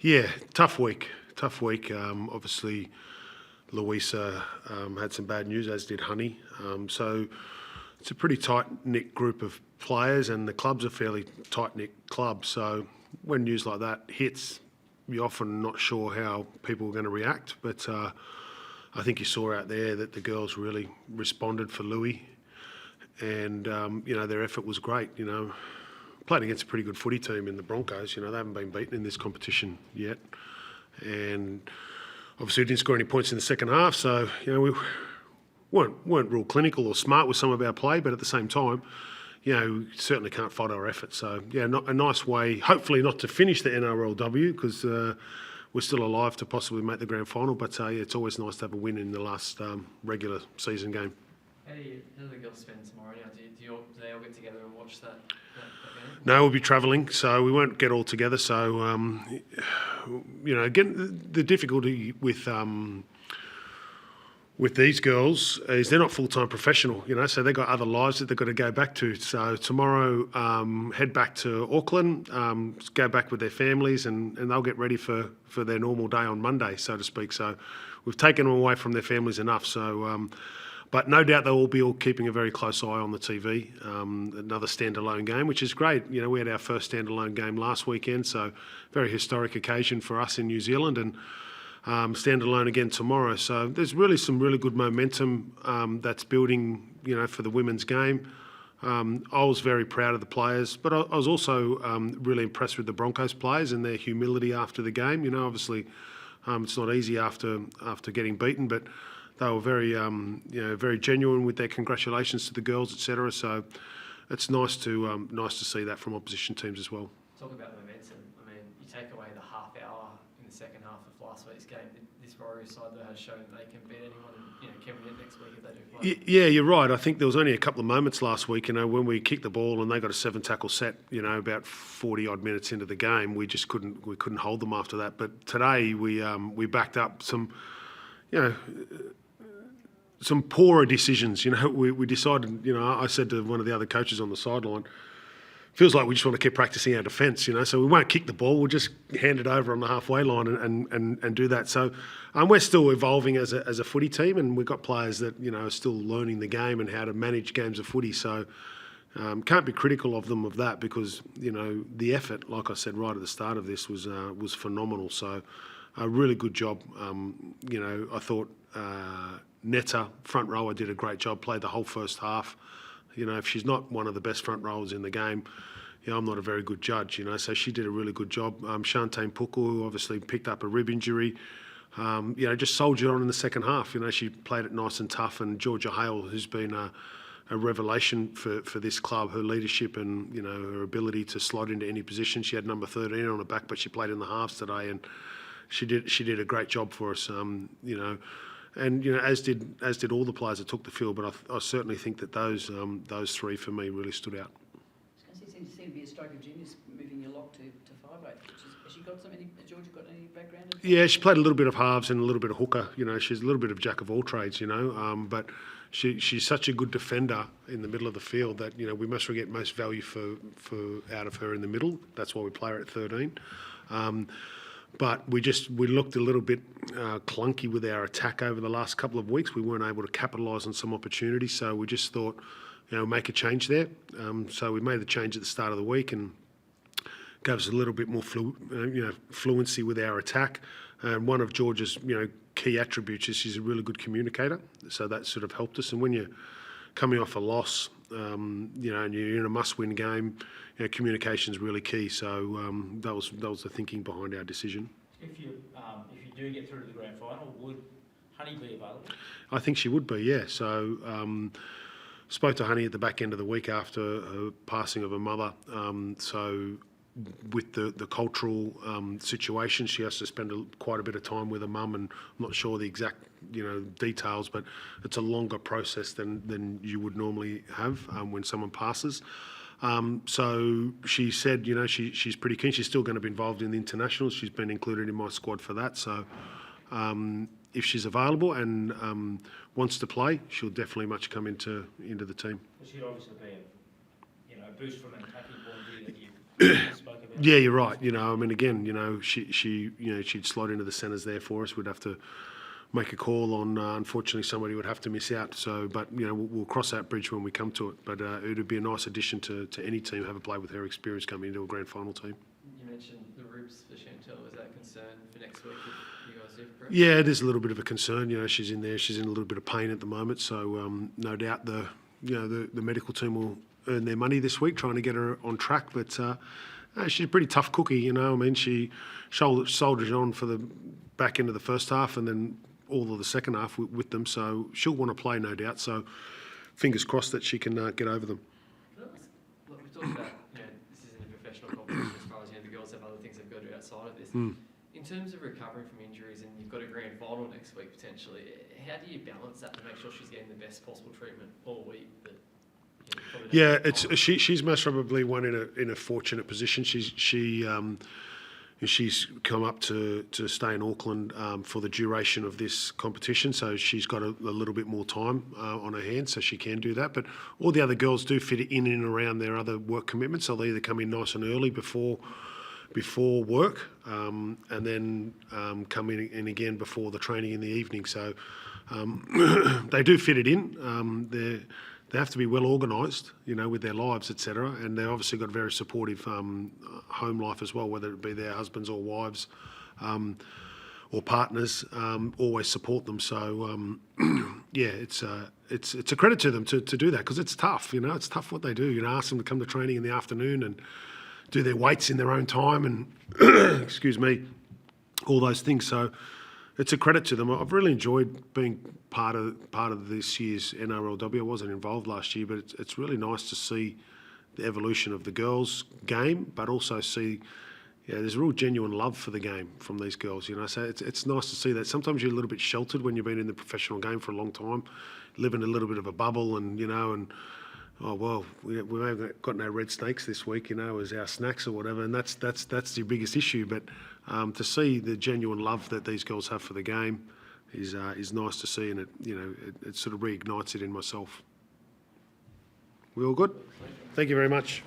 Yeah, tough week. Tough week. Obviously, Louisa had some bad news, as did Honey. So it's a pretty tight-knit group of players, and the club's a fairly tight-knit club. So when news like that hits, you're often not sure how people are going to react. But I think you saw out there that the girls really responded for Louis, and their effort was great. Played against a pretty good footy team in the Broncos. They haven't been beaten in this competition yet, and obviously we didn't score any points in the second half. So we weren't real clinical or smart with some of our play, but at the same time, we certainly can't fault our effort. So not a nice way. Hopefully not to finish the NRLW because we're still alive to possibly make the grand final. But it's always nice to have a win in the last regular season game. How do the girls spend tomorrow now? Do they all get together and watch that game? No, we'll be travelling, so we won't get all together. So, again, the difficulty with these girls is they're not full-time professional, so they've got other lives that they've got to go back to. So tomorrow, head back to Auckland, go back with their families, and they'll get ready for their normal day on Monday, so to speak. So we've taken them away from their families enough. So, but no doubt they'll be all keeping a very close eye on the TV. Another standalone game, which is great. We had our first standalone game last weekend, so very historic occasion for us in New Zealand, and standalone again tomorrow. So there's really some really good momentum that's building, for the women's game. I was very proud of the players, but I was also really impressed with the Broncos players and their humility after the game. Obviously it's not easy after getting beaten, but they were very, very genuine with their congratulations to the girls, etc. So it's nice to see that from opposition teams as well. Talk about momentum. I mean, you take away the half hour in the second half of last week's game. This Warriors side though has shown that they can beat anyone, and can win it next week if they do play. Yeah, you're right. I think there was only a couple of moments last week, when we kicked the ball and they got a 7-tackle set, about 40 odd minutes into the game, we just couldn't hold them after that. But today we backed up some poorer decisions. We decided, I said to one of the other coaches on the sideline, feels like we just want to keep practicing our defence, so we won't kick the ball, we'll just hand it over on the halfway line and do that. So we're still evolving as a footy team, and we've got players that, are still learning the game and how to manage games of footy. So can't be critical of them of that because, the effort, like I said right at the start of this, was phenomenal. So a really good job. I thought Netta, front rower, did a great job, played the whole first half. If she's not one of the best front rowers in the game, I'm not a very good judge, so she did a really good job. Shantane Puku, who obviously picked up a rib injury, just soldiered on in the second half. She played it nice and tough, and Georgia Hale, who's been a revelation for this club, her leadership and, her ability to slot into any position. She had number 13 on her back, but she played in the halves today, and she did a great job for us, And as did all the players that took the field, but I certainly think that those three for me really stood out. It seems to be a stroke of genius moving your lock to 5'8". Has she got Georgia got any background? Yeah, she played a little bit of halves and a little bit of hooker. She's a little bit of jack of all trades. But she's such a good defender in the middle of the field that we must get most value for out of her in the middle. That's why we play her at 13. But we looked a little bit clunky with our attack over the last couple of weeks. We weren't able to capitalise on some opportunities, so we just thought, make a change there. So we made the change at the start of the week and gave us a little bit more fluency with our attack. And one of Georgia's key attributes is she's a really good communicator, so that sort of helped us. And when you're coming off a loss, and you're in a must-win game, communication's really key. So that was the thinking behind our decision. If you do get through to the grand final, would Honey be available? I think she would be, yeah. So spoke to Honey at the back end of the week after her passing of her mother. So with the cultural situation, she has to spend quite a bit of time with her mum, and I'm not sure the exact details, but it's a longer process than you would normally have when someone passes. So she said, she's pretty keen. She's still going to be involved in the internationals. She's been included in my squad for that. So if she's available and wants to play, she'll definitely much come into the team. She'd obviously be a boost from an attacking point of view that you spoke about. Yeah, you're right. You know, I mean, again, you know, she'd slot into the centres there for us. We'd have to make a call on. Unfortunately, somebody would have to miss out. So, but you know, we'll cross that bridge when we come to it. But it would be a nice addition to any team, have a play with her experience coming into a grand final team. You mentioned the ribs for Chantel. Is that a concern for next week if you guys do progress? Yeah, it is a little bit of a concern. You know, she's in there. She's in a little bit of pain at the moment. So, no doubt the medical team will earn their money this week trying to get her on track. But she's a pretty tough cookie. You know, I mean, she soldiered on for the back end of the first half and then all of the second half with them. So she'll want to play, no doubt. So fingers crossed that she can get over them. Look, we've talked about, this isn't a professional competition as far as, the girls have other things they've got to do outside of this. In terms of recovering from injuries, and you've got a grand final next week potentially, how do you balance that to make sure she's getting the best possible treatment all week? But, yeah, she's most probably one in a fortunate position. She's come up to stay in Auckland for the duration of this competition, so she's got a little bit more time on her hands, so she can do that. But all the other girls do fit in and around their other work commitments. They'll either come in nice and early before work, and then come in again before the training in the evening. So they do fit it in. They have to be well organised, with their lives, etc. And they've obviously got a very supportive home life as well, whether it be their husbands or wives or partners, always support them. So yeah, it's a credit to them to do that, because it's tough. It's tough what they do. Ask them to come to training in the afternoon and do their weights in their own time, and excuse me, all those things. So it's a credit to them. I've really enjoyed being part of this year's NRLW. I wasn't involved last year, but it's really nice to see the evolution of the girls' game, but also see there's a real genuine love for the game from these girls. So it's nice to see that. Sometimes you're a little bit sheltered when you've been in the professional game for a long time, live in a little bit of a bubble, and oh well, we've got no red snakes this week, as our snacks or whatever, and that's the biggest issue. But to see the genuine love that these girls have for the game is nice to see, and it sort of reignites it in myself. We all good? Thank you very much.